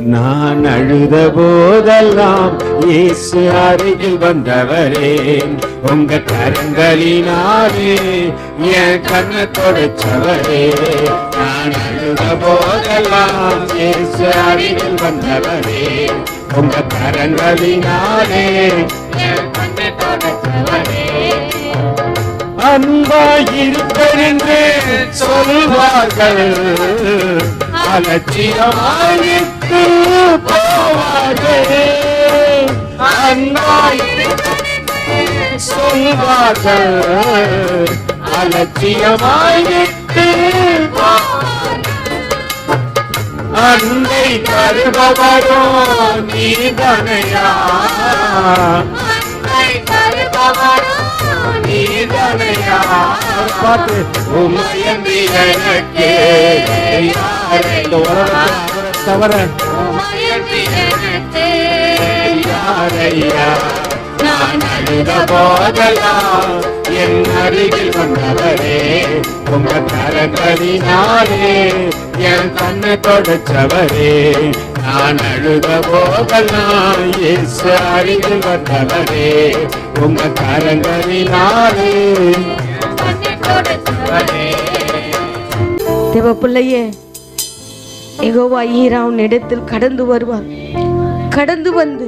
நான் அழுத போதெல்லாம் இயேசு அருகில் வந்தவரே, உங்க கரங்களினாலே என் கண்ணை தொடச்சவரே. நான் அழுத போதெல்லாம் இயேசு அருகில் வந்தவரே, உங்க கரங்களினாலே என் கண்ணை தொடச்சவரே. அன்பாயிருப்பென்று சொல்வார்கள், அலட்சியமாயிட்டு போவார்கள். அன்பாயிருப்பென்று சொல்வார்கள், அலட்சியமாயிட்டு அன்பை தருபவரோ நீதானையா, நீதானையா. பார்த்து உமையன்றி எனக்கு தவற யாரையா. நான் அழுத போதெல்லாம் என் அருகில் வந்தவரே, உங்க கரங்களினாலே என் கண்ணை தொடச்சவரே. நான் அழுத போதெல்லாம் இயேசு அருகில் வந்தவரே, உங்க கரங்களினாலே தேவ பிள்ளையே, யெகோவா ஈரா உன்னிடத்தில் கடந்து வருவார். கடந்து வந்து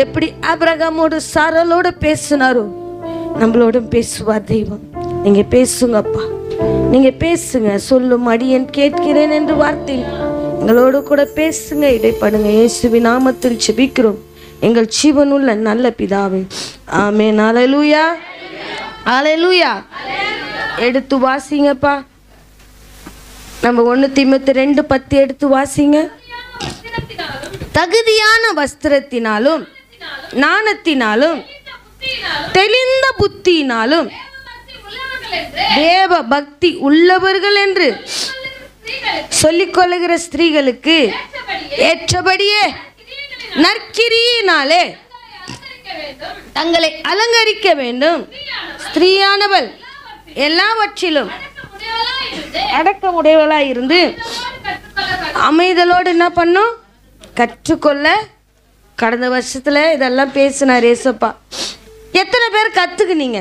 எப்படி ஆபிரகாமோடு சாராளோடு பேசினாரோ நம்மளோட பேசுவார் தெய்வம். நீங்க பேசுங்கப்பா, நீங்க பேசுங்க. சொல்லும் அடியேன் கேட்கிறேன் என்று வார்த்தை எங்களோடு கூட பேசுங்க, இடைப்படுங்க. இயேசுவின் நாமத்தில் ஜெபிக்கிறோம் எங்கள் ஜீவனுள்ள நல்ல பிதாவே, ஆமென். அல்லேலூயா, அல்லேலூயா. எடுத்து வாசிங்கப்பா. நம்ம 1 தீமோத்தேயு 2:10 எடுத்து வாசிங்க. தகுதியான வஸ்திரத்தினாலும் ஞானத்தினாலும் தெளிந்த புத்தியினாலும் தேவ பக்தி உள்ளவர்கள் என்று சொல்லிக் கொள்ளுகிற ஸ்திரீகளுக்கு ஏற்றபடியே நற்கிரியினாலே தங்களை அலங்கரிக்க வேண்டும். ஸ்திரீயானவள் எல்லாவற்றிலும் அடக்கமுடையவளாய் இருந்து அமைதலோடு என்ன பண்ணும், கற்றுக்கொள்ள. கடந்த வருஷத்துல இதெல்லாம் பேசினார் ஏசப்பா. எத்தனை பேர் கத்துக்குனீங்க?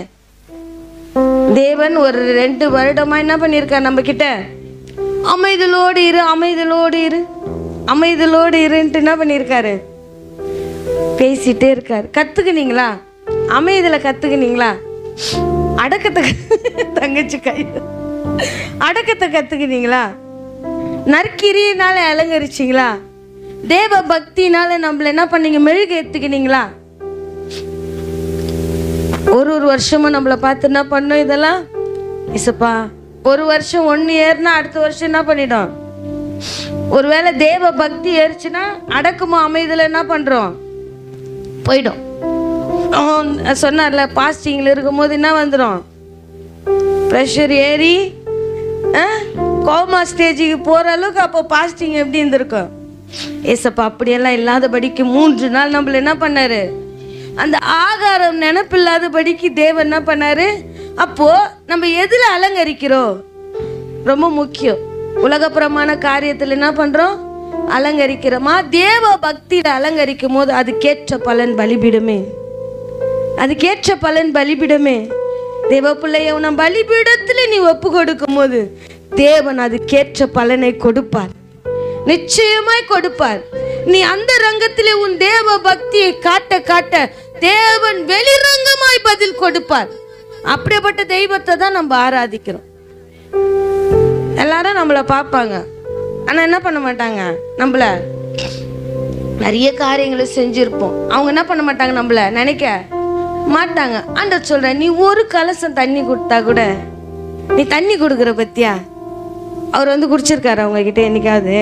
தேவன் ஒரு 2 வருடமா என்ன பண்ணியிருக்கார் நம்ம கிட்ட? அமைதலோடு இரு, அமைதலோடு இரு, அமைதலோடு இருன்ட்டு என்ன பண்ணியிருக்காரு? பேசிட்டே இருக்காரு. கத்துக்குனீங்களா? அமைதல கத்துக்குனீங்களா? அடக்கத்தை தங்கச்சி கை அடக்கத்தை கத்துக்குனீங்களா? நற்கிரியினால அலங்கரிச்சிங்களா? தேவ பக்தினால நம்மள என்ன பண்ணீங்க? மெழுகு ஏத்துக்கினீங்களா? ஒரு வருஷமும் நம்மளை பார்த்து என்ன பண்ணோம்? இதெல்லாம் இசப்பா ஒரு வருஷம் 1 ஏறுனா அடுத்த வருஷம் என்ன பண்ணிடும்? ஒருவேளை தேவ பக்தி ஏறிச்சுன்னா அடக்கமா அமைதல என்ன பண்றோம்? போயிடும். சொன்னார்ல, பாஸ்டிங்ல இருக்கும் போது என்ன வந்துடும்? ப்ரெஷர் ஏறி கோமா ஸ்டேஜுக்கு போற அளவுக்கு அப்போ பாஸ்டிங் எப்படி இருந்திருக்கும்? ஏசப்பா அப்படியெல்லாம் இல்லாதபடிக்கு 3 நாள் நம்மள என்ன பண்ணாரு? அந்த ஆகாரம் நினைப்பில்லாதபடிக்கு தேவன் என்ன பண்ணாரு? அப்போ நம்ம எதுல அலங்கரிக்கிறோம்? ரொம்ப முக்கியம். உலகப்புறமான காரியத்தில் என்ன பண்றோம்? அலங்கரிக்கிறோமா? தேவ பக்தியில அலங்கரிக்கும் போது அதுக்கேற்ற பலன் பலிபிடுமே, அதுக்கேற்ற பலன் பலிபிடுமே. தேவ பிள்ளைய நம் பலிபீடத்துல நீ ஒப்பு கொடுக்கும் போது தேவன் அதுக்கேற்ற பலனை கொடுப்பார், நிச்சயமாய் கொடுப்பார். நீ அந்த ரங்கத்திலே உன் தேவ பக்தியை காட்ட காட்ட தேவன் வெளிரங்கமாய் பதில் கொடுப்பார். அப்படிப்பட்ட தெய்வத்தை தான் நம்ம ஆராதிக்கிறோம். எல்லாரும் நம்மளை பார்ப்பாங்க, ஆனா என்ன பண்ண மாட்டாங்க? நம்மள நிறைய காரியங்களை செஞ்சிருப்போம், அவங்க என்ன பண்ண மாட்டாங்க? நம்மள நினைக்க மாட்டாங்க. ஆண்டவர் சொல்ற, நீ ஒரு கலசம் தண்ணி கொடுத்தா கூட, நீ தண்ணி கொடுக்குற பத்தியா? அவர் வந்து குடிச்சிருக்காரு அவங்க கிட்ட? என்னைக்காவது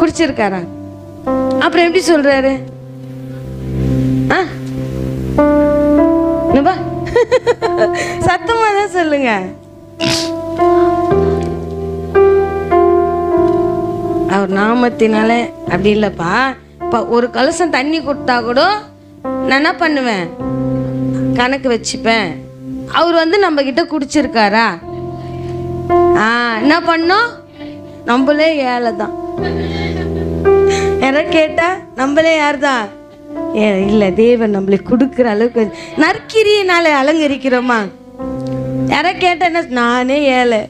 குடிச்சிருக்காரா? அப்புறம் எப்படி சொல்றாரு? சத்தமா தான் சொல்லுங்க. அவர் நாமத்தினால அப்படி இல்லப்பா. ஒரு கலசம் தண்ணி கொடுத்தா கூட நான் என்ன பண்ணுவேன்? கணக்கு வச்சுப்பேன். அவர் வந்து நம்ம கிட்ட குடிச்சிருக்காரா? என்ன பண்ணோம்? நம்மளே ஏழை தான். யாரை கேட்டா நம்மளே யார்தான் இல்லை, தேவன் நம்மளை கொடுக்குற அளவுக்கு நற்கிரியினால அலங்கரிக்கிறோமா? யாரை கேட்டா என்ன, நானே ஏழை,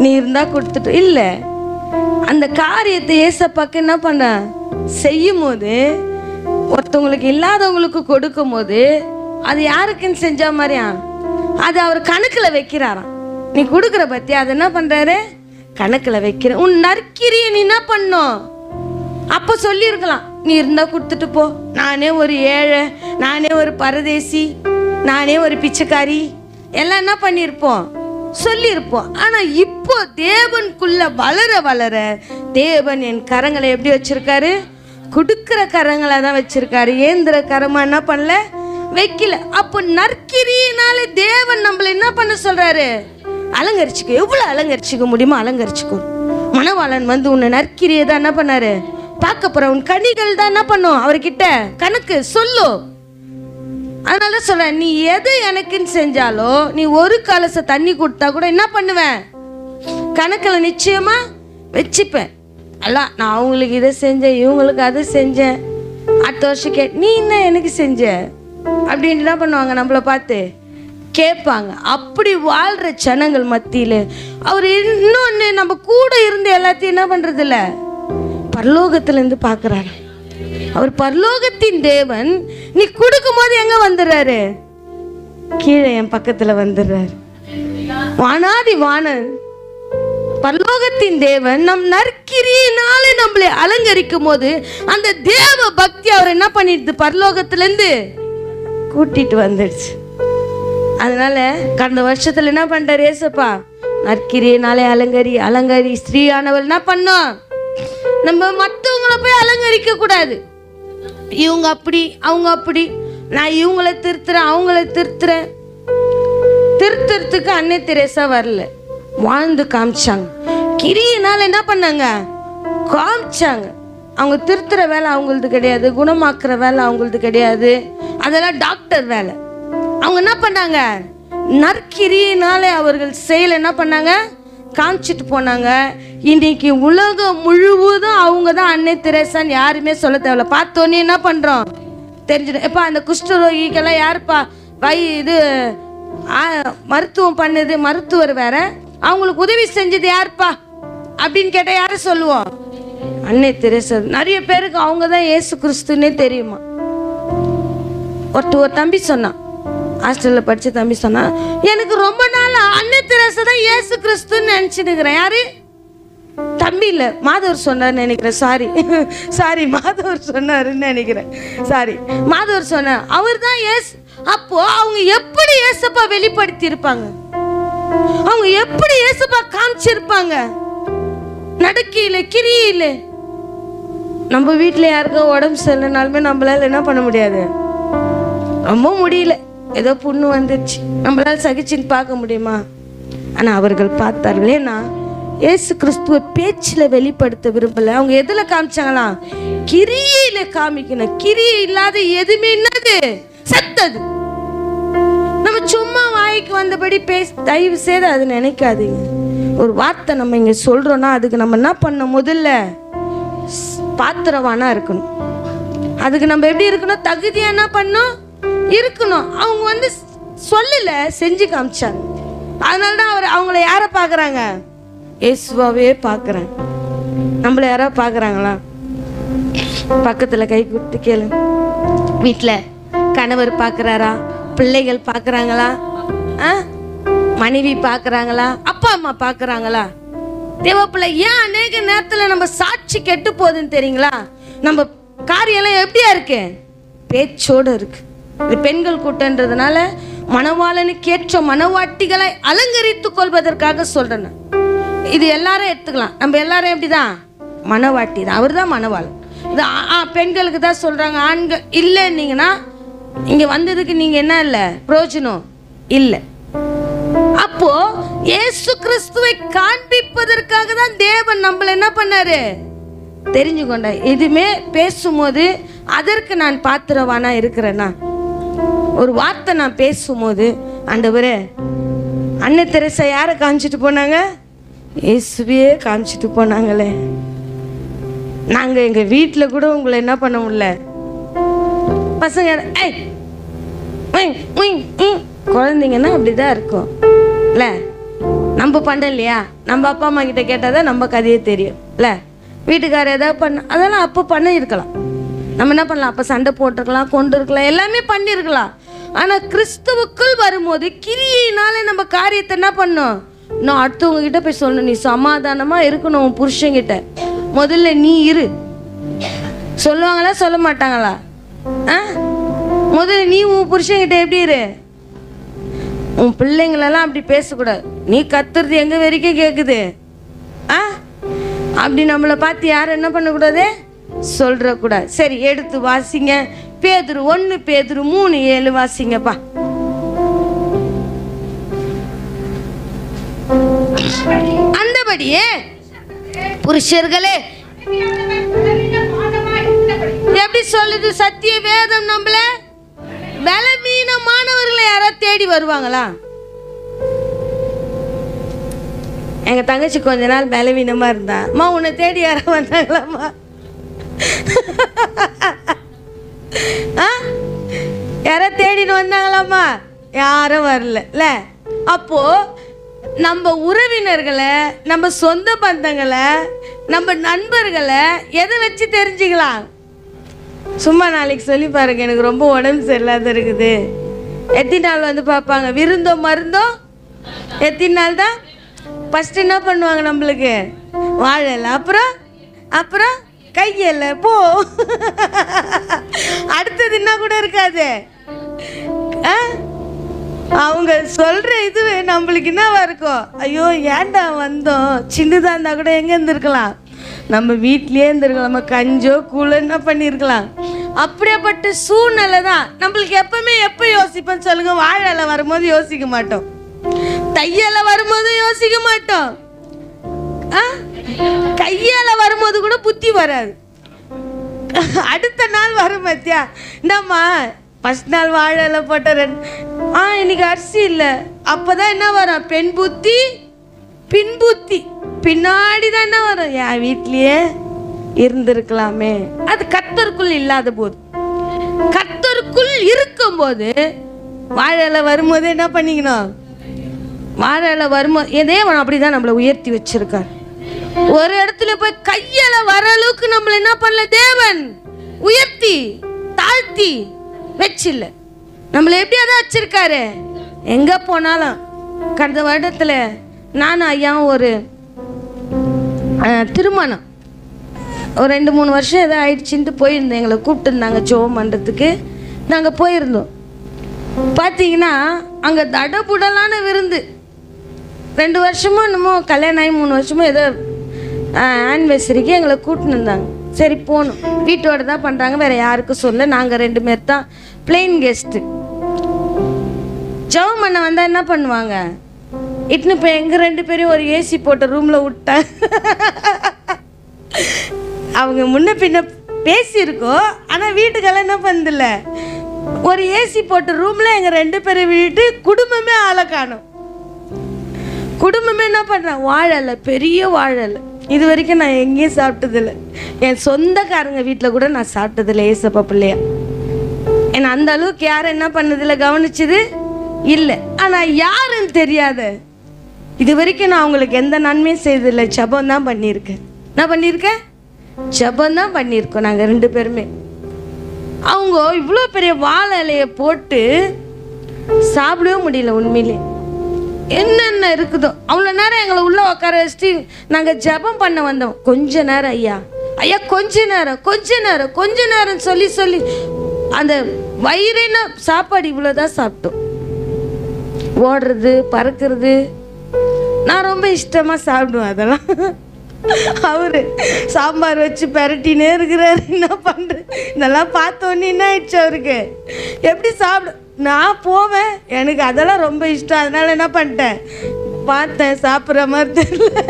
நீ இருந்தா கொடுத்துட்டு இல்லை. அந்த காரியத்தை ஏசப்பாக்கு என்ன பண்ண செய்யும் போது, ஒருத்தவங்களுக்கு இல்லாதவங்களுக்கு கொடுக்கும் போது அது யாருக்குன்னு செஞ்ச மாதிரியா அது அவர் கணக்குல வைக்கிறாராம். நீ கொடுக்குற பத்தி அது என்ன பண்றாரு, கணக்குல வைக்கிற. உன் நற்கிரியை நீ என்ன பண்ணும்? அப்ப சொல்லியிருக்கலாம், நீ இருந்தா கொடுத்துட்டு போ, நானே ஒரு ஏழை, நானே ஒரு பரதேசி, நானே ஒரு பிச்சைக்காரி, எல்லாம் என்ன பண்ணியிருப்போம், சொல்லியிருப்போம். ஆனா இப்போ தேவனுக்குள்ள வளர வளர தேவன் என் கரங்களை எப்படி வச்சிருக்காரு, கொடுக்கிற கரங்களை தான் வச்சிருக்காரு. ஏந்திர கரமா என்ன பண்ணல, வைக்கல. அப்போ நற்கிரியினால தேவன் நம்மள என்ன பண்ண சொல்றாரு, அலங்கரிச்சுக்க. எவ்வளவு அலங்கரிச்சுக்க முடியுமோ அலங்கரிச்சுக்கோ. மணவாளன் வந்து உன்னை நற்கிரியை தான் என்ன பண்ணாரு பார்க்க போற, உன் கனிகள் தான் என்ன பண்ணும் அவர்கிட்ட கணக்கு சொல்லு. அதனால சொல்ற, நீ எது எனக்குன்னு செஞ்சாலோ, நீ ஒரு கலச தண்ணி கொடுத்தா கூட என்ன பண்ணுவேன், கணக்குல நிச்சயமா வச்சுப்பேன். அல்ல நான் அவங்களுக்கு இதை செஞ்சேன், இவங்களுக்கு அதை செஞ்சேன், அடுத்த வருஷம் நீ என்ன எனக்கு செஞ்ச அப்படின்னு என்ன பண்ணுவாங்க, நம்மளை பார்த்து கேட்பாங்க. அப்படி வாழ்ற ஜனங்கள் மத்தியில அவர் இன்னொன்னு நம்ம கூட இருந்து எல்லாத்தையும் என்ன பண்றது இல்ல, பரலோகத்துல இருந்து பாக்குறாரு. அவர் பரலோகத்தின் தேவன். நீ கொடுக்கும் போது எங்க வந்துடுறாரு, கீழே என் பக்கத்துல வந்துடுறாரு. வானாதி வானன் பரலோகத்தின் தேவன் நம் நற்கிரியினாலே நம்மளை அலங்கரிக்கும் போது அந்த தேவ பக்தி அவர் என்ன பண்ணிடுது, பரலோகத்துல இருந்து கூட்டிட்டு வந்துடுச்சு. அதனால கடந்த வருஷத்துல என்ன பண்றாரு ஏசப்பா, நற்கிரியினாலே அலங்கரி ஸ்ரீயானவள் என்ன பண்ணோம், நம்ம மற்றவங்களை போய் அலங்கரிக்க கூடாது. இவங்க அப்படி அவங்க அப்படி, நான் இவங்களை திருத்துறேன் அவங்கள திருத்துறேன். திருத்துறதுக்கு அன்னை தெரேசா வரல, வாழ்ந்து காமிச்சாங்க. கிரியினால என்ன பண்ணாங்க, காமிச்சாங்க. அவங்க திருத்துற வேலை அவங்களது கிடையாது, குணமாக்குற வேலை அவங்களது கிடையாது, அதெல்லாம் டாக்டர் வேலை. அவங்க என்ன பண்ணாங்க, நற்கிரியினாலே அவர்கள் செயல் என்ன பண்ணாங்க, காமிச்சிட்டு போனாங்க. இன்னைக்கு உலகம் முழுவதும் அவங்க தான் அன்னை தெரேசான்னு யாருமே சொல்ல தேவையில்ல. பார்த்தோன்னே என்ன பண்றோம் தெரிஞ்சிடும். எப்பா அந்த குஷ்டரோகிக்கெல்லாம் யாருப்பா இது மருத்துவம் பண்ணுது, மருத்துவர் வேற, அவங்களுக்கு உதவி செஞ்சது யாருப்பா அப்படின்னு கேட்டால் யாரை சொல்லுவோம், அன்னை தெரேசா. நிறைய பேருக்கு அவங்க தான் இயேசு கிறிஸ்துன்னே தெரியுமா. ஒரு தம்பி சொன்னான், ஹாஸ்டலில் படித்த தம்பி சொன்னான், எனக்கு ரொம்ப நாள் அன்னை தெரேசா தான் இயேசு கிறிஸ்துன்னு நினச்சிட்டுக்கிறேன். யாரு தம்பி இல்லை, மாதவர் சொன்னார்னு நினைக்கிறேன். சாரி மாதவர் சொன்னாருன்னு நினைக்கிறேன். மாதவர் சொன்னார், அவர் தான் இயேசு. அப்போ அவங்க எப்படி இயேசுப்பா வெளிப்படுத்தி இருப்பாங்க, அவங்க எப்படி இயேசுப்பா காமிச்சிருப்பாங்க, நடக்கையில கிரியில. நம்ம வீட்டில் யாருக்கோ உடம்பு சரியில்லைனாலுமே நம்மளால என்ன பண்ண முடியாது, ரொம்ப முடியல, ஏதோ புண்ணு வந்துருச்சு, நம்மளால சகிச்சுன்னு பார்க்க முடியுமா? ஆனால் அவர்கள் பார்த்தார்கள். ஏன்னா இயேசு கிறிஸ்துவ பேச்சில் வெளிப்படுத்த விரும்பல. அவங்க எதுல காமிச்சாங்களாம், கிரியில காமிக்கணும். கிரியை இல்லாத எதுவுமே என்னது, செத்தது. நம்ம சும்மா வாய்க்கு வந்தபடி தயவு செய்து அது நினைக்காதீங்க. ஒரு வார்த்தை நம்ம இங்க சொல்றோம்னா அதுக்கு நம்ம என்ன பண்ண, முதல்ல பாத்திரவானா இருக்கணும். அதுக்கு நம்ம எப்படி இருக்கணும், தகுதியா என்ன பண்ணணும் இருக்கணும். அவங்க வந்து சொல்லல, செஞ்சு காமிச்சாங்க. அதனாலதான் அவங்கள யாரை பாக்குறாங்க, இயேசுவாவே பாக்குறாங்க. நம்மள யாரோ பாக்குறாங்களா? பக்கத்துல கை கொடுத்து கேளு. வீட்டுல கணவர் பாக்குறாரா, பிள்ளைகள் பாக்குறாங்களா, மனைவி பாக்குறாங்களா, அப்பா அம்மா பாக்குறாங்களா? தேவப்பிள்ளை ஏன் அநேக நேரத்துல நம்ம சாட்சி கெட்டு போகுதுன்னு தெரியுங்களா? நம்ம காரியெல்லாம் எப்படியா இருக்கு, பேச்சோடு இருக்கு. இது பெண்கள் கூட்டன்றதுனால மணவாளனுக்கு ஏற்ற மணவாட்டிகளை அலங்கரித்துக் கொள்வதற்காக சொல்றேன். இது எல்லாரும் எடுத்துக்கலாம். நம்ம எல்லாரும் எப்படிதான் மணவாட்டி தான், அவர் தான் மணவாளன். இது பெண்களுக்கு தான் சொல்றாங்க. ஆண்கள் இல்லைன்னீங்கன்னா இங்க வந்ததுக்கு நீங்க என்ன இல்லை, பிரயோஜனம் இல்லை. அப்போ இயேசு கிறிஸ்துவை காண்பிப்பதற்காக தான் தேவன் நம்மள என்ன பண்ணாரு தெரிஞ்சுக்கொண்ட. எதுவுமே பேசும்போது அதற்கு நான் பாத்திரவானா இருக்கிறேன்னா, ஒரு வார்த்தை நான் பேசும்போது, ஆண்டவரே அன்னை தெரேசா யாரை காமிச்சிட்டு போனாங்க, இயேசுவையே காமிச்சிட்டு போனாங்களே. நாங்கள் எங்கள் வீட்டில் கூட உங்களை என்ன பண்ண முடியல. பசங்க குழந்தைங்கன்னா அப்படிதான் இருக்கும் இல்லை. நம்ம பண்ண இல்லையா, நம்ம அப்பா அம்மா கிட்ட கேட்டால் தான் நம்ம கதையே தெரியும் இல்லை. வீட்டுக்காரர் ஏதாவது பண்ண அதெல்லாம் அப்போ பண்ண இருக்கலாம். நம்ம என்ன பண்ணலாம், அப்போ சண்டை போட்டிருக்கலாம், கொண்டு இருக்கலாம், எல்லாமே பண்ணியிருக்கலாம். ஆனால் கிறிஸ்துவுக்குள் வரும்போது கிரியினால நம்ம காரியத்தை என்ன பண்ணோம், நான் அடுத்தவங்க கிட்ட போய் சொல்லணும், நீ சமாதானமாக இருக்கணும் உன் புருஷங்கிட்ட. முதல்ல நீ இரு. சொல்லுவாங்களா சொல்ல மாட்டாங்களா? முதல்ல நீ உன் புருஷங்கிட்ட எப்படி இரு. உன் பிள்ளைங்களெல்லாம் அப்படி பேசக்கூடாது. நீ கத்துறது எங்க வரைக்கும் கேட்குது. அப்படி நம்மளை பார்த்து யாரும் என்ன பண்ணக்கூடாது, சொல்றக்கூடாது. சரி, எடுத்து வாசிங்க. பேதுரு 1 பேதுரு 3:7 வாசிங்கப்பா. அந்தபடியே புருஷர்களே, எப்படி சொல்லுது சத்திய வேதம், நம்மள பலவீனமானவர்களை யாராவது தேடி வருவாங்களா? எங்க தங்கச்சி கொஞ்ச நாள் பலவீனமா இருந்தா, அம்மா உன்னை தேடி யாரும் வந்தாங்களாம்மா? யாராவது தேடின்னு வந்தாங்களாம்மா? யாரும் வரல. அப்போ நம்ம உறவினர்களை, நம்ம சொந்த பந்தங்களை, நம்ம நண்பர்களை எதை வச்சு தெரிஞ்சுக்கலாம்? சும்மா நாளைக்கு சொல்லி பாருங்க, எனக்கு ரொம்ப உடம்பு சரியில்லாத இருக்குது, எத்தனை நாள் வந்து பார்ப்பாங்க? விருந்தோ மருந்தோ எத்தனை நாள் தான்? ஃபஸ்ட்டு என்ன பண்ணுவாங்க நம்மளுக்கு? வாழலை, அப்புறம் கையல்ல போ. அடுத்தது என்ன கூட இருக்காது. அவங்க சொல்ற இது நம்மளுக்கு என்னவா இருக்கும்? ஐயோ ஏன்டா வந்தோம். சின்னதாக இருந்தால் கூட எங்கே இருந்திருக்கலாம், நம்ம வீட்லேயே இருந்திருக்கலாம், நம்ம கஞ்சோ கூழோ என்ன பண்ணியிருக்கலாம். அப்படியேப்பட்ட சூழ்நிலை தான் நம்மளுக்கு. எப்பவுமே எப்போ யோசிப்போன்னு சொல்லுங்க? வாழலை வரும்போது யோசிக்க மாட்டோம், தையலை வரும்போது யோசிக்க மாட்டோம், கையால வரும்போது கூட புத்தி வராது. அடுத்த நாள் வரும் மத்தியா, என்னம்மா ஃபஸ்ட் நாள் வாழலை போட்ட இன்னைக்கு அரிசி இல்லை. அப்போதான் என்ன வரும்? பெண் புத்தி பின் புத்தி. பின்னாடி தான் என்ன வரும்? என் வீட்லேயே இருந்திருக்கலாமே. அது கர்த்தருக்குள் இல்லாத போது. கர்த்தருக்குள் இருக்கும்போது வாழலை வரும்போது என்ன பண்ணிக்கணும்? வாழலை வரும்போது தேவன் அப்படிதான் நம்மளை உயர்த்தி வச்சிருக்கார். ஒரு இடத்துல போய் கையால வர அளவுக்கு நம்மள என்ன பண்ணல, தேவன் உயர்த்தி தாழ்த்தி வச்சில்ல. நம்மளை எப்படியாதான் வச்சிருக்காரு. எங்க போனாலும் கடந்த வருடத்துல நானும் ஐயாவும் ஒரு திருமணம் ஒரு 2-3 வருஷம் ஏதோ ஆயிடுச்சுன்ட்டு போயிருந்தோம். எங்களை கூப்பிட்டுருந்தாங்க ஜெபம் பண்ணுறதுக்கு. நாங்கள் போயிருந்தோம். பார்த்தீங்கன்னா அங்கே தடபுடலான விருந்து. 2 வருஷமும் என்னமோ கல்யாணம் ஆகி 3 வருஷமும் ஏதோ ஆனிவர்சரிக்கு எங்களை கூப்பிட்டு இருந்தாங்க. சரி போகணும், வீட்டோட தான் பண்ணுறாங்க, வேறு யாருக்கும் சொல்ல. நாங்கள் 2 பேர் தான் பிளெயின் கெஸ்ட்டு. ஜெபம் பண்ண வந்தால் என்ன பண்ணுவாங்க, இட்டுன்னு இப்போ எங்கள் 2 பேரையும் ஒரு ஏசி போட்ட ரூமில் விட்டாங்க. அவங்க முன்ன பின்ன பேசியிருக்கோம், ஆனால் வீட்டுக்கெல்லாம் என்ன பண்ணதில்ல. ஒரு ஏசி போட்ட ரூமில் எங்கள் 2 பேரை விட்டு குடும்பமே ஆளை காணும். குடும்பமே என்ன பண்ணுறேன், வாழலை, பெரிய வாழலை. இது வரைக்கும் நான் எங்கேயும் சாப்பிட்டதில்லை. என் சொந்தக்காரங்க வீட்டில் கூட நான் சாப்பிட்டதில்லை ஏசப்பா பிள்ளையா. ஏன்னா அந்த அளவுக்கு யாரும் என்ன பண்ணதில்லை, கவனிச்சது இல்லை. ஆனால் யாருன்னு தெரியாத இது வரைக்கும் நான் அவங்களுக்கு எந்த நன்மையும் செய்ததில்லை. ஜெபம் தான் பண்ணியிருக்கேன். என்ன பண்ணியிருக்கேன்? ஜெபம் தான் பண்ணியிருக்கோம் நாங்கள் 2 பேருமே. அவங்க இவ்வளோ பெரிய வாழை இலையை போட்டு சாப்பிடவே முடியல. உண்மையிலே என்னென்ன இருக்குதோ அவ்வளோ நேரம் எங்களை உள்ளே உட்கார வச்சுட்டு நாங்கள் ஜெபம் பண்ண வந்தோம். கொஞ்ச நேரம் ஐயா ஐயா, கொஞ்ச நேரம் சொல்லி சொல்லி அந்த வயிறுன சாப்பாடு இவ்வளோதான் சாப்பிட்டோம். ஓடுறது பறக்கிறது நான் ரொம்ப இஷ்டமாக சாப்பிடுவேன் அதெல்லாம். அவரு சாம்பார் வச்சு பெரட்டினே இருக்கிறாரு. என்ன பண்ணுற, இதெல்லாம் பார்த்தோன்னே என்ன ஆயிடுச்சு அவருக்கு, எப்படி சாப்பிட. நான் போவேன், எனக்கு அதெல்லாம் ரொம்ப இஷ்டம். அதனால என்ன பண்ணிட்டேன், பார்த்தேன் சாப்பிட்ற மாதிரி தெரியல.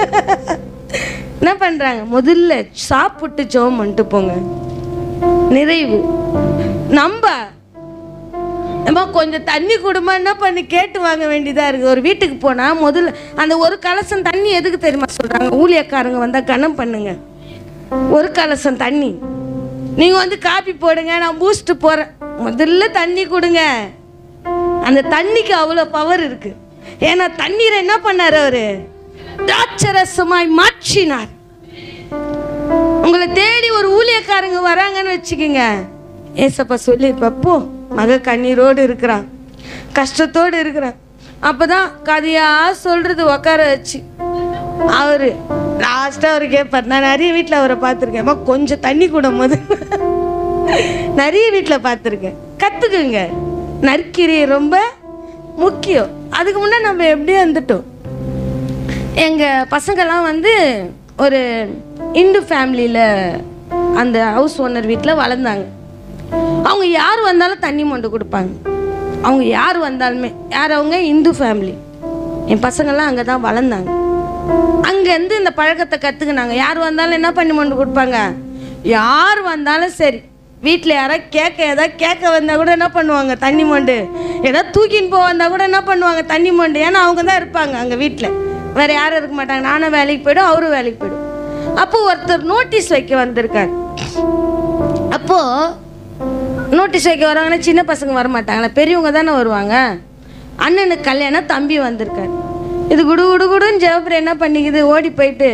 என்ன பண்ணுறாங்க, முதல்ல சாப்பிட்டு ஜெபம் பண்ணிட்டு போங்க. நிறைவு நம்ம கொஞ்சம் தண்ணி கொடுமா என்ன பண்ணி கேட்டு வாங்க வேண்டியதாக இருக்குது. ஒரு வீட்டுக்கு போனால் முதல்ல அந்த ஒரு கலசம் தண்ணி எதுக்கு தெரியுமா சொல்கிறாங்க, ஊழியக்காரங்க வந்தால் கனம் பண்ணுங்க. ஒரு கலசம் தண்ணி. நீங்கள் வந்து காப்பி போடுங்க, நான் பூஸ்ட்டு போகிறேன். முதல்ல தண்ணி கொடுங்க. அந்த தண்ணிக்கு அவ்வளோ பவர் இருக்கு. ஏன்னா தண்ணீரை என்ன பண்ணார்? அவர் திராட்சரசமாய் மாற்றினார். உங்களை தேடி ஒரு ஊழியக்காரங்க வராங்கன்னு வச்சுக்கோங்க, ஏசப்பா சொல்லியிருப்பப்போ மக கண்ணீரோடு இருக்கிறான், கஷ்டத்தோடு இருக்கிறான். அப்போதான் கதையாக சொல்கிறது உட்கார வச்சு அவர் லாஸ்ட்டாக அவர் கேட்பார். நான் நிறைய வீட்டில் அவரை பார்த்துருக்கேன். கொஞ்சம் தண்ணி கூட போது நிறைய வீட்டில் பார்த்துருக்கேன். கற்றுக்குங்க, நற்கிரியை ரொம்ப முக்கியம். அதுக்கு முன்னே நம்ம எப்படியே வந்துட்டோம். எங்கள் பசங்கள்லாம் வந்து ஒரு இந்து ஃபேமிலியில் அந்த ஹவுஸ் ஓனர் வீட்டில் வளர்ந்தாங்க. அவங்க யார் வந்தாலும் தண்ணி மொண்டு கொடுப்பாங்க. அவங்க யார் வந்தாலுமே, யார் அவங்க இந்து ஃபேமிலி. என் பசங்கள்லாம் அங்கே தான் வளர்ந்தாங்க. அங்கேருந்து இந்த பழக்கத்தை கற்றுக்குனாங்க. யார் வந்தாலும் என்ன பண்ணி மொண்டு கொடுப்பாங்க. யார் வந்தாலும் சரி, வீட்டில் யாராவது ஏதாவது கேட்க வந்தால் கூட என்ன பண்ணுவாங்க, தண்ணி மொண்டு. ஏதாவது தூக்கின்னு போக வந்தால் கூட என்ன பண்ணுவாங்க, தண்ணி மொண்டு. ஏன்னா அவங்க தான் இருப்பாங்க அங்கே வீட்டில், வேறு யாரும் இருக்க மாட்டாங்க. நானும் வேலைக்கு போய்டும், அவரும் வேலைக்கு போய்டும். அப்போது ஒருத்தர் நோட்டீஸ் வைக்க வந்திருக்கார். அப்போது நோட்டீஸ் வைக்க வராங்கன்னா சின்ன பசங்க வர மாட்டாங்களா, பெரியவங்க தானே வருவாங்க. அண்ணனுக்கு கல்யாணம், தம்பி வந்திருக்கார். இது குடு குடு குடுன்னு ஜெபப்ரே என்ன பண்ணிக்குது, ஓடி போயிட்டு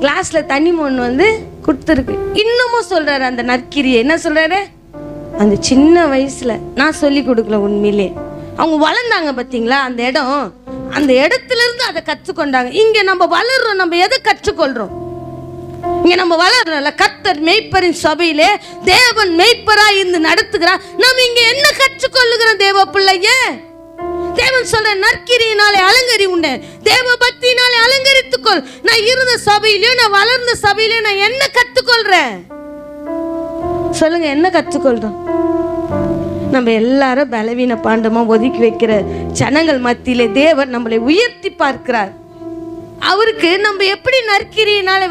கிளாஸில் தண்ணி மொன்று வந்து கொடுத்துருக்கு. இன்னமும் சொல்கிறாரு அந்த நற்கிரியை. என்ன சொல்கிறாரு, அந்த சின்ன வயசில் நான் சொல்லி கொடுக்கல, உண்மையிலே அவங்க வளர்ந்தாங்க பார்த்தீங்களா அந்த இடம், அந்த இடத்துலேருந்து அதை கற்றுக்கொண்டாங்க. இங்கே நம்ம வளர்றோம், நம்ம எதை கற்றுக்கொள்கிறோம்? இங்கே நம்ம வளர்றோம்ல, கர்த்தர் மேய்ப்பரின் சபையிலே தேவன் மெய்ப்பராய் இருந்து நடத்துகிறார். நம்ம இங்கே என்ன கற்றுக்கொள்ளுகிறோம் தேவ பிள்ளையே? தேவன் சொல்ற நற்கிரியினாலே அலங்கரி உண்டு, தேவ பக்தியினாலே அலங்கரித்துக்கொள். நான் இருந்த சபையிலையும் நான் வளர்ந்த சபையிலையும் நான் என்ன கற்றுக்கொள்றேன் சொல்லுங்க, என்ன கற்றுக்கொள்றோம்? நம்ம எல்லாரும் பலவீன பாண்டமா ஒதுக்கி வைக்கிற ஜனங்கள் மத்தியிலே தேவன் நம்மளை உயர்த்தி பார்க்கிறார். அவருக்கு நம்ம எப்படி நற்கிரியினால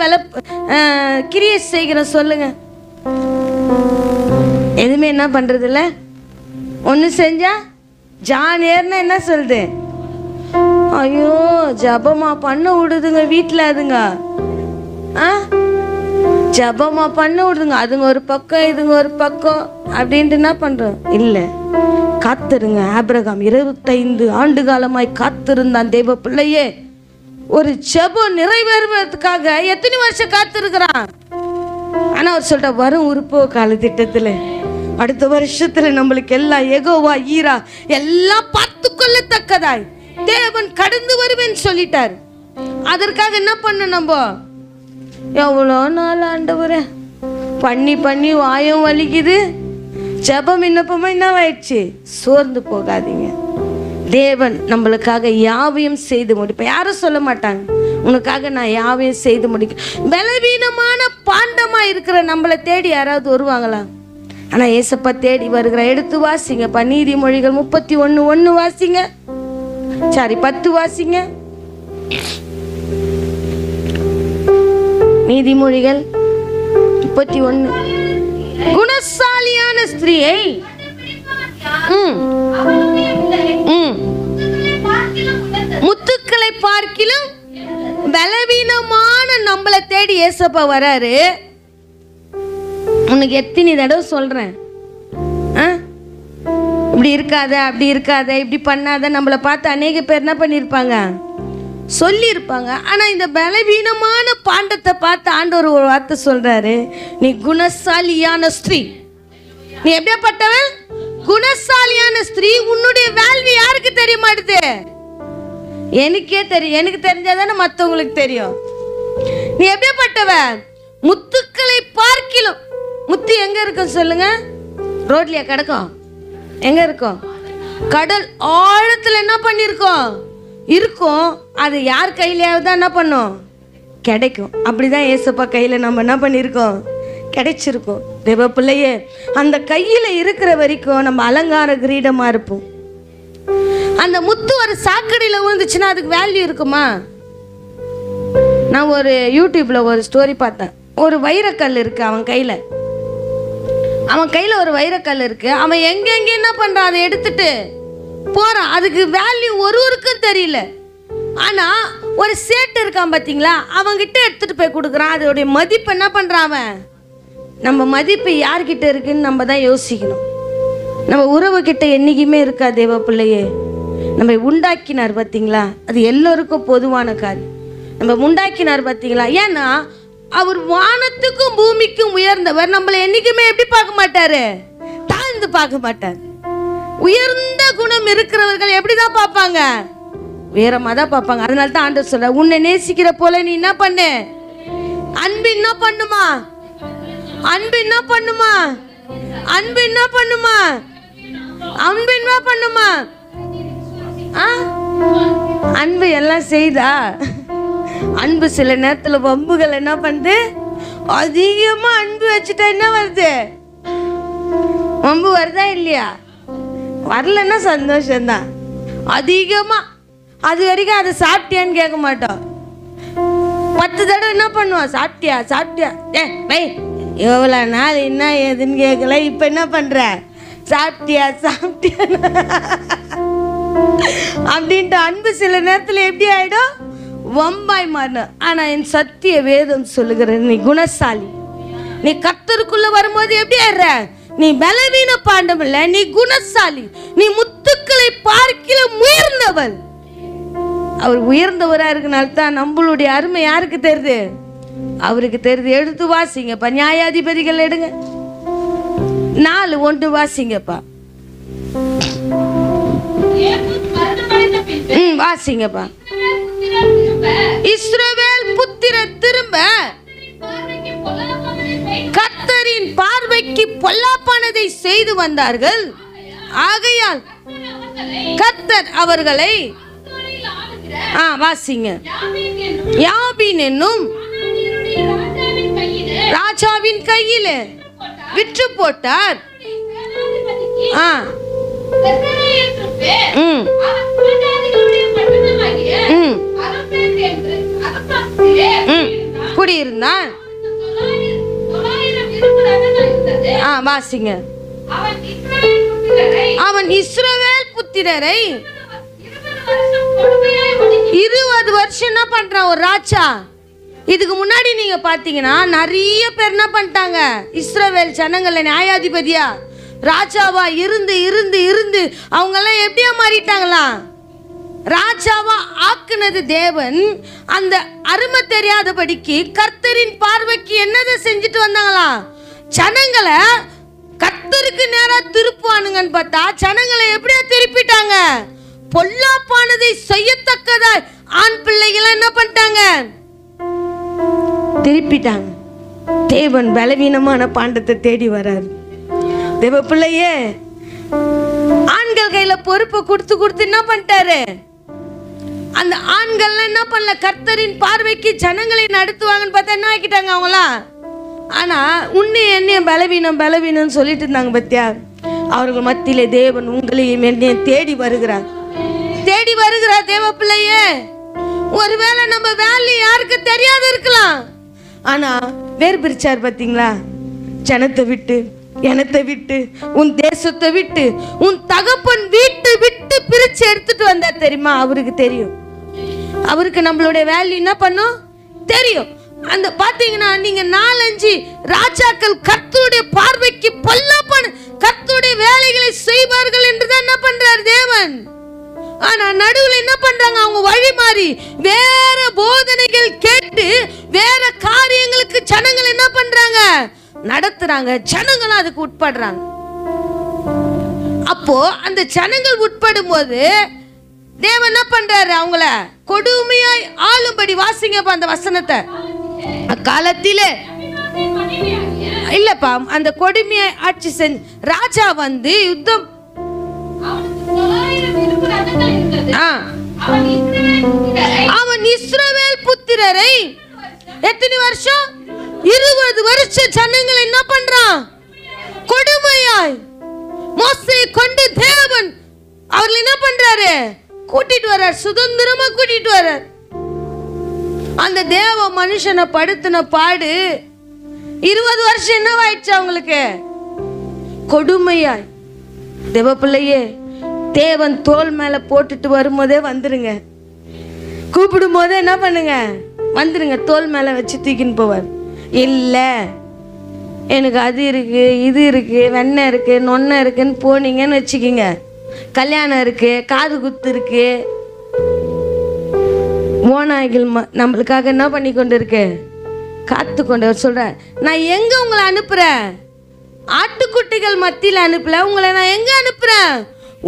கிரியை செய்கிறோம் சொல்லுங்க? எதுவுமே என்ன பண்றது இல்லை. ஒன்று செஞ்சா ஜானேர்னா என்ன சொல்லுது, ஐயோ ஜபமா பண்ண விடுதுங்க வீட்டில். அதுங்க ஜபமா பண்ண விடுதுங்க, அதுங்க ஒரு பக்கம் இதுங்க ஒரு பக்கம் அப்படின்ட்டு என்ன பண்றோம்? இல்லை, காத்திருங்க. ஆபிரகாம் 25 ஆண்டு காலமாய் காத்திருந்தான் தேவ பிள்ளையே. ஒரு ஜெபம் நிறைவேறுவதற்காக எத்தனை வருஷம் காத்திருக்கிறான். ஆனா அவர் சொல்ற வரும் உறுப்பு கால திட்டத்துல அடுத்த வருஷத்துல நம்மளுக்கு எல்லாம் யெகோவா ஈரா எல்லாம் பார்த்து கொள்ளத்தக்கதாய் தேவன் கடந்து வருவேன்னு சொல்லிட்டார். அதற்காக என்ன பண்ண, நம்ம எவ்வளோ நாள் ஆண்டவரே பண்ணி பண்ணி வாயும் வலிக்குது, ஜெபம் விண்ணப்பமா என்ன ஆயிடுச்சு. சோர்ந்து போகாதீங்க, தேவன் நம்மளுக்காக யாவையும் செய்து முடிப்பேன். யாரும் சொல்ல மாட்டாங்க உனக்காக நான் யாவையும் செய்து முடிக்க. பலவீனமான பாண்டமா இருக்கிற நம்மளை தேடி யாராவது வருவாங்களா? ஆனா ஏசப்பா தேடி வருகிற. எடுத்து வாசிங்க நீதிமொழிகள் 31:1 வாசிங்க. சரி 10 வாசிங்க. நீதிமொழிகள் 31. குணசாலியான ஸ்திரீயை முத்துக்களை பார்க்கிலும் பலவீனமான நம்மளை தேடி ஏசப்பா வராரு. உனக்கு எத்தனை தடவை சொல்றேன், இப்படி இருக்காத அப்படி இருக்காத இப்படி பண்ணாத. நம்மளை பார்த்து அநேக பேர் என்ன பண்ணியிருப்பாங்க, சொல்லியிருப்பாங்க. ஆனா இந்த பலவீனமான பாண்டத்தை பார்த்து ஆண்டவர் ஒரு வார்த்தை சொல்றாரு, நீ குணசாலியான ஸ்திரீ. நீ எப்படியாப்பட்டவன்? குணசாலியான ஸ்திரீ. உன்னுடைய வேல்வி யாருக்கு தெரிய மாட்டுது? எனக்கே தெரியும். எனக்கு தெரிஞ்சாதானே மற்றவங்களுக்கு தெரியும். நீ எப்படியாப்பட்டவ? முத்துக்களை பார்க்கிலும். முத்து எங்க இருக்கும் சொல்லுங்க? ரோட்லயா கிடக்கும்? எங்க இருக்கும்? கடல் ஆழத்துல என்ன பண்ணிருக்கோம் இருக்கும். அது யார் கையிலையாவது என்ன பண்ணும், கிடைக்கும். அப்படிதான் ஏசப்பா கையில நம்ம என்ன பண்ணிருக்கோம், கிடைச்சிருக்கோம். தேவ பிள்ளையே, அந்த கையில இருக்கிற வரைக்கும் நம்ம அலங்கார கிரீடமா இருப்போம். அந்த முத்து ஒரு சாக்கடையில விழுந்துச்சுன்னா அதுக்கு வேல்யூ இருக்குமா? நான் ஒரு யூடியூப்ல ஒரு ஸ்டோரி பார்த்தேன். ஒரு வைரக்கல் இருக்கு அவன் கையில. ஒரு வைரக்கல் இருக்கு. அவன் எங்கெங்க என்ன பண்றான், அதை எடுத்துட்டு போறான். அதுக்கு வேல்யூ ஒருவருக்கும் தெரியல. ஆனா ஒரு சேட்டு இருக்கான் பாத்தீங்களா, அவன்கிட்ட எடுத்துட்டு போய் கொடுக்குறான். அதோடைய மதிப்பு என்ன பண்றான் அவன்? நம்ம மதிப்பு யார்கிட்ட இருக்குன்னு நம்ம தான் யோசிக்கணும். நம்ம உறவு கிட்ட என்னைக்குமே இருக்கா தேவ பிள்ளையே. நம்ம உண்டாக்கினார் பார்த்தீங்களா, அது எல்லோருக்கும் பொதுவான காரியம். நம்ம உண்டாக்கினார் பார்த்தீங்களா. ஏன்னா அவர் வானத்துக்கும் பூமிக்கும் உயர்ந்தவர். நம்மளை என்னைக்குமே எப்படி பார்க்க மாட்டாரு? தாழ்ந்து பார்க்க மாட்டார். உயர்ந்த குணம் இருக்கிறவர்கள் எப்படிதான் பார்ப்பாங்க? உயரமாக தான் பார்ப்பாங்க. அதனால தான் ஆண்டவர் சொல்ற, உன்னை நேசிக்கிற போல நீ என்ன பண்ணு? அன்பு என்ன பண்ணுமா? அன்பு என்ன பண்ணுமா? அன்பு என்ன பண்ணுமா? அன்பு என்ன பண்ணுமா? அன்பு எல்லாம் செய்தா? அன்பு சில நேரத்தில் வம்புகள் என்ன பண்ணுது? அதிகமா அன்பு வச்சுட்டா என்ன வருது? வம்பு வருதா இல்லையா? வரலன்னா சந்தோஷம்தான். அதிகமா அது வரைக்கும் அதை சாப்பிட்டியான்னு கேட்க மாட்டோம். 10 தடவை என்ன பண்ணுவோம்? சாப்பிட்டியா சாப்பிட்டியா, எவ்வளோ நாள் என்ன ஏதுன்னு கேட்கல, இப்போ என்ன பண்ற? சாப்பிட்டியா சாப்பிட்டியா அப்படின்ட்டு அன்பு சில நேரத்தில் எப்படி ஆயிடும்? வம்பாய் மாறணும். ஆனா என் சத்திய வேதம் சொல்லுகிற, நீ குணசாலி. நீ கர்த்தருக்குள்ள வரும்போது எப்படி ஆயிடுற? நீ பலவீன பாண்டம் இல்ல, நீ குணசாலி. நீ முத்துக்களை பார்க்கில உயர்ந்தவள். அவர் உயர்ந்தவரா இருக்கனால தான் நம்மளுடைய அருமை யாருக்கு தெரியுது? அவருக்கு தெரியுது. எடுத்து வாசிங்கப்பா, நியாயாதிபதிகள் எடுங்க 4:1 வாசிங்கப்பா. வாசிங்கப்பா. இஸ்ரவேல் புத்திரர் திரும்ப கர்த்தரின் பார்வைக்கு பொல்லாப்பானதை செய்து வந்தார்கள். ஆகையால் கர்த்தர் அவர்களை வாசிங்க. யாபீன் என்னும் ராஜாவின் கையில விற்று போட்டார். குடியிருந்தான். வாசிங்க. அவன் இஸ்ரவேல் புத்திரரை 20 வருஷம் என்ன பண்றான் ஒரு ராஜா. இதுக்கு முன்னாடி நீங்க பாத்தீங்கன்னா நிறைய பேர் என்ன பண்ணிட்டாங்க? இஸ்ரவேல் ஜனங்கள நியாயாதிபதியா ராஜாவா இருந்து இருந்து இருந்து அவங்க எல்லாம் எப்படியா மாறிட்டாங்களா? ராஜாவா ஆக்குனது தேவன். அந்த அருமை தெரியாதபடிக்கு கர்த்தரின் பார்வைக்கு என்னதை செஞ்சுட்டு வந்தாங்களா? ஜனங்களை கர்த்தருக்கு நேரா திருப்புவானுங்கன்னு பார்த்தா ஜனங்களை எப்படியா திருப்பிட்டாங்க? பொல்லாப்பானதை செய்யத்தக்கதா ஆண் பிள்ளைகளை என்ன பண்ணிட்டாங்க? திருப்பிட்டாங்க. தேவன் பலவீனமான பாண்டத்தை தேடி வராரு. தேவ பிள்ளையே, ஆண்கள் கையில பொறுப்பை கொடுத்து கொடுத்து என்ன பண்ணிட்டாரு? அந்த ஆண்கள் என்ன பண்ணல? கர்த்தரின் பார்வைக்கு ஜனங்களை நடத்துவாங்கன்னு பார்த்தா என்ன ஆக்கிட்டாங்க அவங்களா? ஆனா உன்னை என்னையும் பலவீனம் பலவீனம் சொல்லிட்டு இருந்தாங்க பத்தியா? அவர்கள் மத்தியிலே தேவன் உங்களையும் என்னையும் தேடி வருகிறார். தேடி வருகிறார். தேவ பிள்ளையே, ஒருவேளை நம்ம வேலை யாருக்கு தெரியாது இருக்கலாம். ஆனா வேறு பிரிச்சார் பாத்தீங்களா? ஜனத்தை விட்டு, எனத்தை விட்டு, உன் தேசத்தை விட்டு, உன் தகப்பன் வீட்டை விட்டு பிரிச்சு எடுத்துட்டு வந்தார் தெரியுமா? அவருக்கு தெரியும். அவருக்கு நம்மளுடைய வேல்யூ என்ன பண்ணும் தெரியும். அந்த பாத்தீங்கன்னா நீங்க 4-5 ராஜாக்கள் கர்த்தருடைய பார்வைக்கு பொல்லாப்பான கர்த்தருடைய வேலைகளை செய்வார்கள் என்றுதான் என்ன பண்றார் தேவன். ஆனா நடுவில் என்ன பண்றாங்க? அவங்க வழி மாறி வேற போதனைகள் கேட்டு வேற காரியங்களுக்கு ஜனங்கள் என்ன பண்றாங்க? நடத்துறாங்க. ஜனங்களும் அதுக்கு உட்படுறாங்க. அப்போ அந்த ஜனங்கள் உட்படும் போது தேவன் என்ன பண்றாரு? அவங்கள கொடுமையாய் ஆளும்படி. வாசிங்கப்பா அந்த வசனத்தை. அக்காலத்திலே இல்லப்பா, அந்த கொடுமையாய் ஆட்சி செஞ்ச ராஜா வந்து யுத்தம் அவன் இஸ்ரவேல் புத்திரரை எத்தனை வருஷம்? 20 வருஷம் ஜனங்களை என்ன பண்றான்? கொடுமையாய் மோசேயை கொண்டு தேவன் அவர்கள் என்ன பண்றாரு? கூட்டிட்டு வர்றார். சுதந்திரமா கூட்டிட்டு வர்றார். அந்த தேவ மனுஷனை படுத்தின பாடு 20 வருஷம் என்னவாயிடுச்சு அவங்களுக்கு? கொடுமையாய். தேவ பிள்ளையே, தேவன் தோல் மேல போட்டுட்டு வரும்போதே வந்துருங்க. கூப்பிடும் போது என்ன பண்ணுங்க, வந்துருங்க, தோல் மேலே வச்சு தூக்கின்னு போவார். இல்லை எனக்கு அது இருக்கு, இது இருக்கு, வெண்ணெய் இருக்கு, நொண்ணை இருக்குன்னு போனீங்கன்னு வச்சுக்கிங்க, கல்யாணம் இருக்கு, காது குத்து இருக்கு, ஓநாய்கள் நம்மளுக்காக என்ன பண்ணி கொண்டு இருக்கு, காத்து கொண்டு. சொல்ற, நான் எங்க உங்களை அனுப்புறேன்? ஆட்டுக்குட்டிகள் மத்தியில் அனுப்பல, உங்களை நான் எங்க அனுப்புறேன்?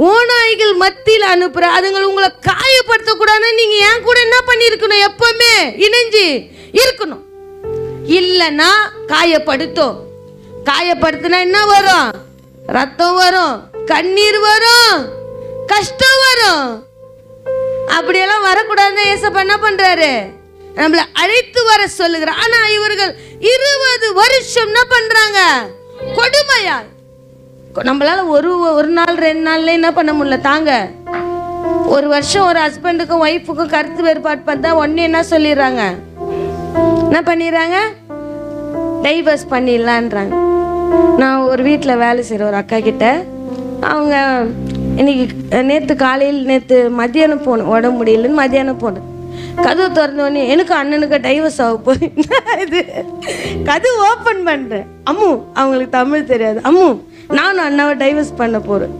ஓநாய்கள் மத்தியில் அனுப்புறேன். அதுங்களை உங்களை காயப்படுத்தக்கூடாதுன்னு நீங்க என் கூட என்ன பண்ணி இருக்கணும்? எப்பவுமே இணைஞ்சு இருக்கணும். இல்லைன்னா காயப்படுத்தும். காயப்படுத்தினா என்ன வரும்? ரத்தம் வரும், கண்ணீர் வரும், கஷ்டம் வரும். அப்படியெல்லாம் வரக்கூடாதுன்னு ஏசப்பா என்ன பண்றாரு? நம்மளை அழைத்து வர சொல்லுகிறார். ஆனா இவர்கள் 20 வருஷம் என்ன பண்றாங்க? கொடுமையா. நம்மளால ஒரு நாள் 2 நாள்ல என்ன பண்ண முடியல தாங்க. ஒரு வருஷம் ஒரு ஹஸ்பண்டுக்கும் ஒய்ஃபுக்கும் கருத்து வேறுபாடு பார்த்தா உடனே என்ன சொல்லிடுறாங்க? என்ன பண்ணிடுறாங்க? டைவர்ஸ் பண்ணிடலான்றாங்க. நான் ஒரு வீட்டில் வேலை செய்கிற ஒரு அக்கா கிட்ட, அவங்க இன்னைக்கு நேற்று மத்தியானம் போகணும், உடம்பு முடியலன்னு மத்தியானம் போனேன். கதவு திறந்தோடனே எனக்கு அண்ணனுக்கு டைவர்ஸ் ஆக போகுது. இது கதவு ஓப்பன் பண்ணுறேன். அம்மு, அவங்களுக்கு தமிழ் தெரியாது. அம்மு, நானும் அண்ணாவை டைவர்ஸ் பண்ண போகிறேன்.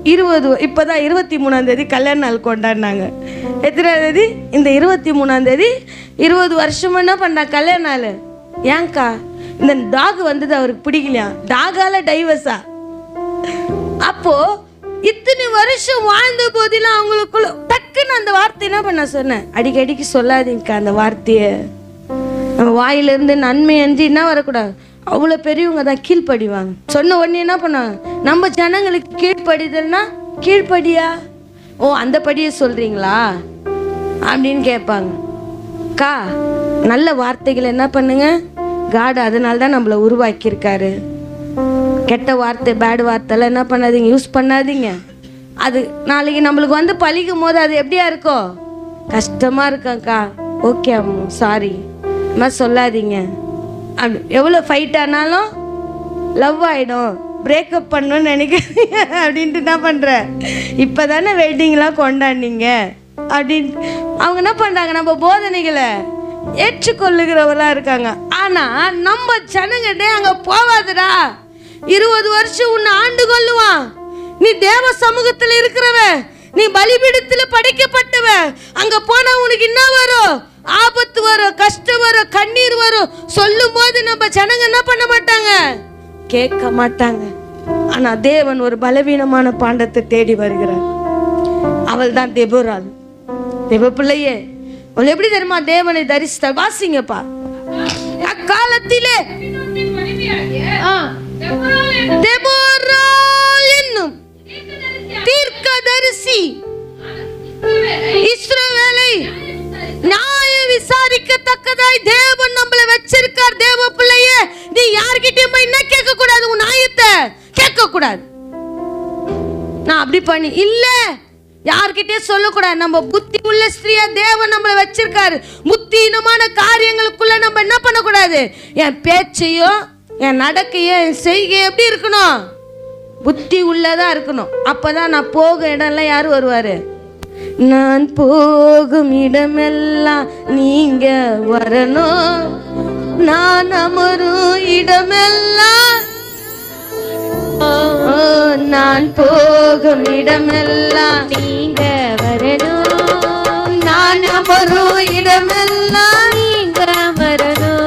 இப்போ தான் 23ஆம் தேதி கல்யாண நாள் கொண்டாடினாங்க. எத்தனாம் தேதி? இந்த 23ஆம் தேதி. 20 வருஷமா என்ன பண்ணா கல்யாண நாள். ஏங்கா இந்த டாக் வந்தது அவருக்கு பிடிக்கலையா? டாகால டைவர்ஸா? அப்போ இத்தனை வருஷம் வாழ்ந்த போதிலும் அவங்களுக்குள்ள டக்குன்னு அந்த வார்த்தை என்ன பண்ண சொன்னேன், அடிக்கடிக்கு சொல்லாதீங்கக்கா அந்த வார்த்தையை. நம்ம வாயிலிருந்து நன்மை அஞ்சு என்ன வரக்கூடாது. அவ்வளோ பெரியவங்க தான் கீழ்ப்படிவாங்க. சொன்ன உடனே என்ன பண்ணாங்க? நம்ம ஜனங்களுக்கு கீழ்ப்படிதல்னா கீழ்ப்படியா? ஓ அந்த படியை சொல்றீங்களா அப்படின்னு கேட்பாங்க. அக்கா நல்ல வார்த்தைகள் என்ன பண்ணுங்க, காட் அதனால தான் நம்மளை உருவாக்கியிருக்காரு. கெட்ட வார்த்தை, பேட் வார்த்தைலாம் என்ன பண்ணாதீங்க, யூஸ் பண்ணாதீங்க. அது நாளைக்கு நம்மளுக்கு வந்து பழிக்கும் போது அது எப்படியா இருக்கும்? கஷ்டமாக இருக்கக்கா. ஓகே அம்மு, சாரி, மாதிரி சொல்லாதீங்க. அப்படி எவ்வளோ ஃபைட் ஆனாலும் லவ் ஆகிடும், பிரேக்கப் பண்ணணும்னு நினைக்கிறீங்க அப்படின்ட்டு என்ன பண்ணுற, இப்போ தானே வெட்டிங்லாம் கொண்டாடினீங்க அப்படின்ட்டு அவங்க என்ன பண்ணுறாங்க? நம்ம போதனைகளை ஏற்றுக்கொள்ளுகிறவர்களாக இருக்காங்க. ஆனால் நம்ம ஜனங்கிட்டே அங்கே போவாதுடா. 20 வருஷம் உன்னை ஆண்டு கொள்ளுவான். நீ தேவ சமூகத்தில் இருக்கிறவ, நீ பலிபீடத்தில் படைக்கப்பட்டவ. அங்க போனா உனக்கு என்ன வரும்? ஆபத்து வரும், கஷ்டம் வரும், கண்ணீர் வரும். சொல்லும் போது நம்ம ஜனங்க என்ன பண்ண மாட்டாங்க? கேட்க மாட்டாங்க. ஆனா தேவன் ஒரு பலவீனமான பாண்டத்தை தேடி வருகிறார். அவள் தான் தெபோராள். தேவ பிள்ளையே, அவள் எப்படி தெரியுமா தேவனை தரிசித்தாள்? வாசிங்கப்பா. அக்காலத்திலே தெபோராள் என்னும் தீர்க்கதரிசி இஸ்ரவேலை நியாயம் விசாரிக்கத்தக்கதாய் தேவன் நம்மளை வச்சிருக்கார். தேவ பிள்ளையே, நீ யார்கிட்டயும் போய் என்ன கேட்க கூடாது, உன் நியாயத்தை கேட்க கூடாது. நான் அப்படி பண்ணி இல்ல, யார்கிட்டயே சொல்லக்கூடாது. நம்ம புத்தி உள்ள ஸ்திரியா தேவன் நம்மளை வச்சிருக்காரு. புத்தியினமான காரியங்களுக்குள்ள நம்ம என்ன பண்ணக்கூடாது? என் பேச்சையோ என் நடக்கையோ என் செய்கை எப்படி இருக்கணும்? புத்தி உள்ளதா இருக்கணும். அப்பதான் நான் போகும் இடம்லாம் யாரு வருவாரு? நான் போகும் இடமெல்லாம் நீங்க வரணும். நான் அமரும் இடமெல்லாம், நான் போகும் இடமெல்லாம் நீங்க வரணும். நான் அமரும் இடமெல்லாம் நீங்க வரணும்.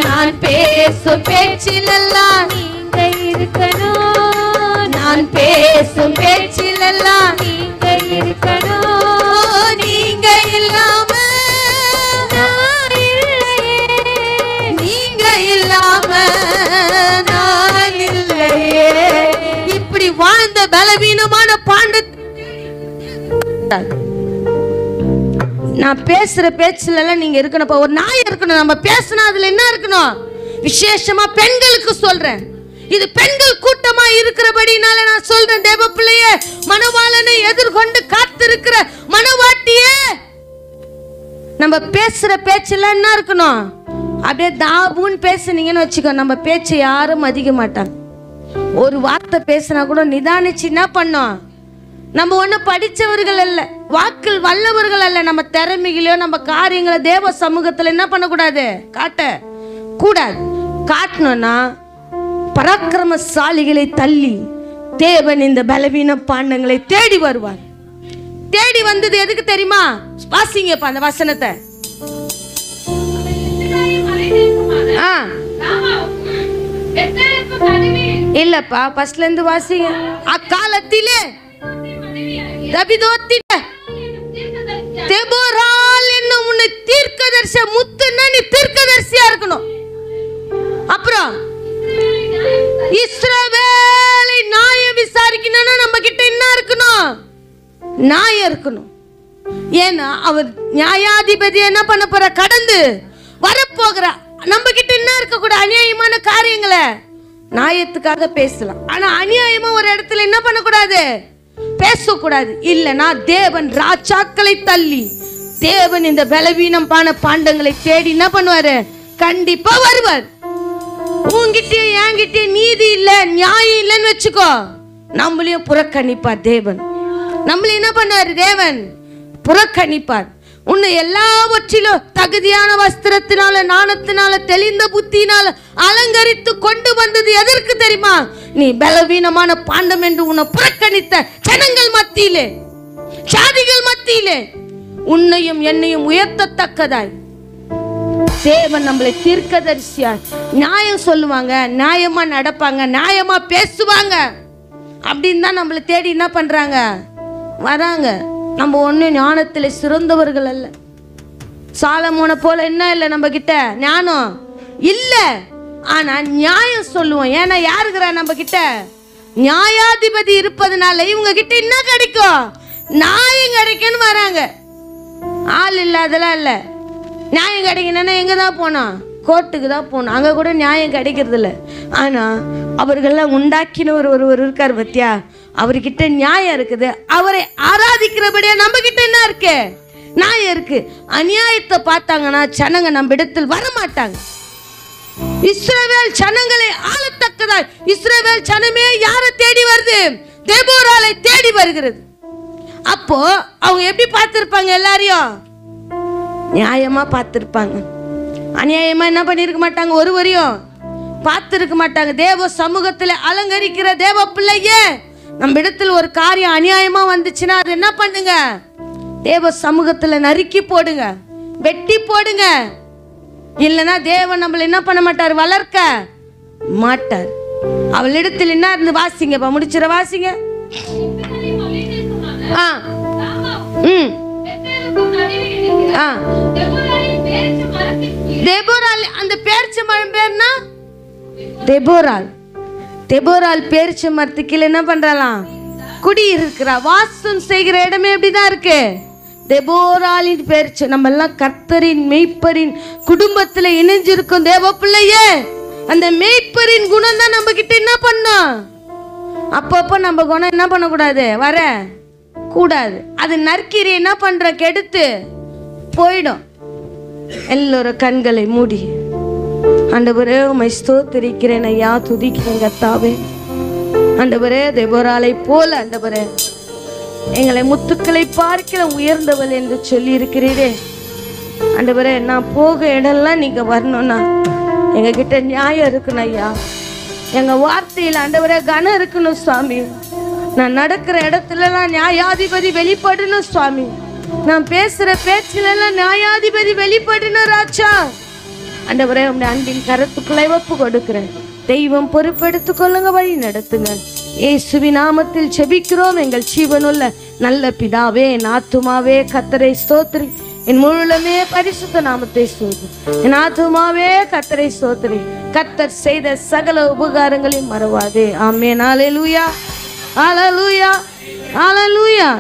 நான் பேசும் பேச்சிலெல்லாம் நீங்க இருக்கணும். நான் பேசும் பேச்சிலெல்லாம் நீங்க இருக்கணும். நீங்க இல்லாம நான் இல்லையே, நீங்க இல்லாம நான் இல்லையே. இப்படி வாழ்ந்த பலவீனமான பாண்ட நான் பேசுற பேச்சுல எல்லாம் நீங்க இருக்கணும். ஒரு நாய் இருக்கணும். நம்ம பேசினா அதுல என்ன இருக்கணும்? விசேஷமா பெண்களுக்கு சொல்றேன். இது பெண்கள் கூட்டமா இருக்கிறபடினால நான் சொல்றேன். தேவ பிள்ளையே, மணவாளனை எதிர்கொண்டு காத்திருக்கிற மணவாட்டியே, நம்ம பேசுற பேச்சுல என்ன இருக்கணும்? அப்படியே தாபுன்னு பேசுனீங்கன்னு வச்சுக்கோ, நம்ம பேச்சை யாரும் மதிக்க மாட்டாங்க. ஒரு வார்த்தை பேசினா கூட நிதானிச்சு என்ன பண்ணோம்? நம்ம ஒன்றும் படித்தவர்கள் அல்ல, வாக்கில் வல்லவர்கள் அல்ல. நம்ம திறமைகளையோ நம்ம காரியங்களை தேவ சமூகத்துல என்ன பண்ணக்கூடாது, காட்ட கூடாது. காட்டணும்னா பராக்கிரமசாலிகளை தள்ளி தேவன் இந்த பலவீன பாண்டங்களை தேடி வருவார். தேடி வந்தது எதுக்கு தெரியுமா? வாசிங்கப்பா அந்த வசனத்தை. இல்லப்பா ஃபர்ஸ்ட்ல இருந்து வாசிங்க. அக்காலத்திலே தெபோராள் என்னும் உன்னை தீர்க்கதரிசி முத்துன்னா நீ தீர்க்கதரிசியா இருக்கணும். அப்புறம் இஸ்ரவேலை நியாயம் விசாரிக்கணும்னா நம்ம கிட்ட என்ன இருக்கணும்? நியாயம் இருக்கணும். ஏன்னா அவர் நியாயாதிபதி என்ன பண்ண போற, கடந்து வரப்போகிற. நம்ம கிட்ட என்ன இருக்க கூட அநியாயமான காரியங்களை நியாயத்துக்காக பேசலாம். ஆனா அநியாயமா ஒரு இடத்துல என்ன பண்ணக்கூடாது, பேசக்கூடாது. இல்லைன்னா தேவன் ராஜாக்களை தள்ளி தேவன் இந்த பலவீனமான பாண்டங்களை தேடி என்ன பண்ணுவாரு, கண்டிப்பா வருவார். உன்கிட்டயே என்கிட்டயே நீதி இல்ல நியாயம் இல்லைன்னு வச்சுக்கோ, நம்மளையும் புறக்கணிப்பார் தேவன். நம்மள என்ன பண்ணுவார் தேவன், புறக்கணிப்பார். உன்னை எல்லாவற்றிலும் தகுதியான வஸ்திரத்தினால நாணத்தினால தெளிந்த புத்தினால அலங்கரித்து கொண்டு வந்தது எதற்கு தெரியுமா? நீ பலவீனமான பாண்டம் என்று உன்னை புறக்கணித்த ஜனங்கள் மத்தியிலே, சாதிகள் மத்தியிலே உன்னையும் என்னையும் உயர்த்தத்தக்கதாய் தேவன் நம்மளை தீர்க்கதரிசியா நியாயம் சொல்லுவாங்க, நியாயமா நடப்பாங்க, நியாயமா பேசுவாங்க அப்படின்னு தான் நம்மளை தேடி என்ன பண்றாங்க, வராங்க. நம்ம ஒன்றும் ஞானத்தில் சிறந்தவர்கள் அல்ல. சாலமோனை போல என்ன இல்லை நம்ம கிட்ட, ஞானம் இல்லை. ஆனா நியாயம் சொல்லுவோம். ஏன்னா யாருக்குறா நம்ம கிட்ட, நியாயாதிபதி இருப்பதனால இவங்க கிட்ட என்ன கிடைக்கும், நியாயம் கிடைக்குன்னு வராங்க. ஆள் இல்லாதெல்லாம் இல்லை. நியாயம் கிடைக்கணும்னா எங்கே தான் போனோம், கோர்ட்டுக்கு தான் போகணும். அங்கே கூட நியாயம் கிடைக்கிறது இல்லை. ஆனால் அவர்களெல்லாம் உண்டாக்கினவர் ஒருவர் இருக்கார் பத்தியா, அவர்கிட்ட நியாயம் இருக்குது. அவரை ஆராதிக்கிறபடியா நம்ம கிட்ட என்ன இருக்கு, நியாயம் இருக்கு. அநியாயத்தை பார்த்தாங்கன்னா ஜனங்க நம்ம இடத்தில் வரமாட்டாங்க. இஸ்ரவேல் ஜனங்களை ஆளத்தக்கதாய் இஸ்ரவேல் ஜனமே யாரை தேடி வருது, தெபோராளை தேடி வருகிறது. அப்போ அவங்க எப்படி பார்த்திருப்பாங்க, எல்லாரையும் நியாயமா பார்த்திருப்பாங்க. அநியாயமா என்ன பண்ணிருக்க மாட்டாங்க, ஒருவரையும் பார்த்திருக்க மாட்டாங்க. தேவ சமூகத்தில் அலங்கரிக்கிற தேவ பிள்ளையே, நம்ம இடத்துல ஒரு காரியம் அநியாயமா வந்துச்சுன்னா அது என்ன பண்ணுங்க, தேவ சமூகத்துல நறுக்கி போடுங்க, வெட்டி போடுங்க. இல்லைன்னா தேவன் நம்மள என்ன பண்ண மாட்டார், வளர்க்க மாட்டார். அவளிடத்தில் என்ன இருந்து வாசிங்க, முடிச்சிட வாசிங்க. தெபோராள், அந்த பேரிச்ச மரம் பேர்னா தெபோராள். தெபோராள் பேரிச்ச மரத்துக்கு என்ன பண்றாளாம், குடி இருக்கிறா. வாசம் செய்கிற இடமே எப்படிதான் இருக்கு, தெபோராளின் பேரிச்ச. நம்ம எல்லாம் கர்த்தரின் மெய்ப்பரின் குடும்பத்துல இணைஞ்சிருக்கும் தேவ பிள்ளையே. அந்த மெய்ப்பரின் குணம் தான் நம்ம கிட்ட என்ன பண்ணோம், அப்பப்போ நம்ம குணம் என்ன பண்ணக்கூடாது, வர கூடாது. அது நற்கிரி என்ன பண்ற, கெடுத்து போயிடும். எல்லோரும் கண்களை மூடி, ஆண்டவரே உம்மை ஸ்தோத்திரிக்கிறேன் ஐயா, துதிக்கிறேன் கர்த்தாவே. ஆண்டவரே தெபோராளை போல ஆண்டவரே எங்களை முத்துக்களை பார்க்கல உயர்ந்தவள் என்று சொல்லி இருக்கிறீரே. ஆண்டவரே நான் போக இடம்லாம் நீங்க வரணும்னா எங்க கிட்ட நியாயம் இருக்கணும் ஐயா. எங்க வார்த்தையில் ஆண்டவரே கனம் இருக்கணும் சுவாமி. நான் நடக்கிற இடத்துலலாம் நியாயாதிபதி வெளிப்படணும் சுவாமி. நான் பேசுற பேச்சிலெல்லாம் நியாயாதிபதி வெளிப்படணும் ராஜா. ஆண்டவரே உம்முடைய அன்பின் கரத்துக்குள்ளே ஒப்பு கொடுக்கிறேன். தெய்வம் பொறுப்பெடுத்து கொள்ளுங்க, வழி நடத்துங்க. இயேசுவின் நாமத்தில் செபிக்கிறோம் எங்கள் ஜீவனுள்ள நல்ல பிதாவே. என் ஆத்துமாவே கர்த்தரை ஸ்தோத்திரி, என் முழுமே பரிசுத்த நாமத்தை ஸ்தோத்திரி. என் ஆத்துமாவே கர்த்தரை ஸ்தோத்திரி, கர்த்தர் செய்த சகல உபகாரங்களையும் மறவாதே. ஆமென். ஹல்லேலூயா, ஹல்லேலூயா, ஹல்லேலூயா.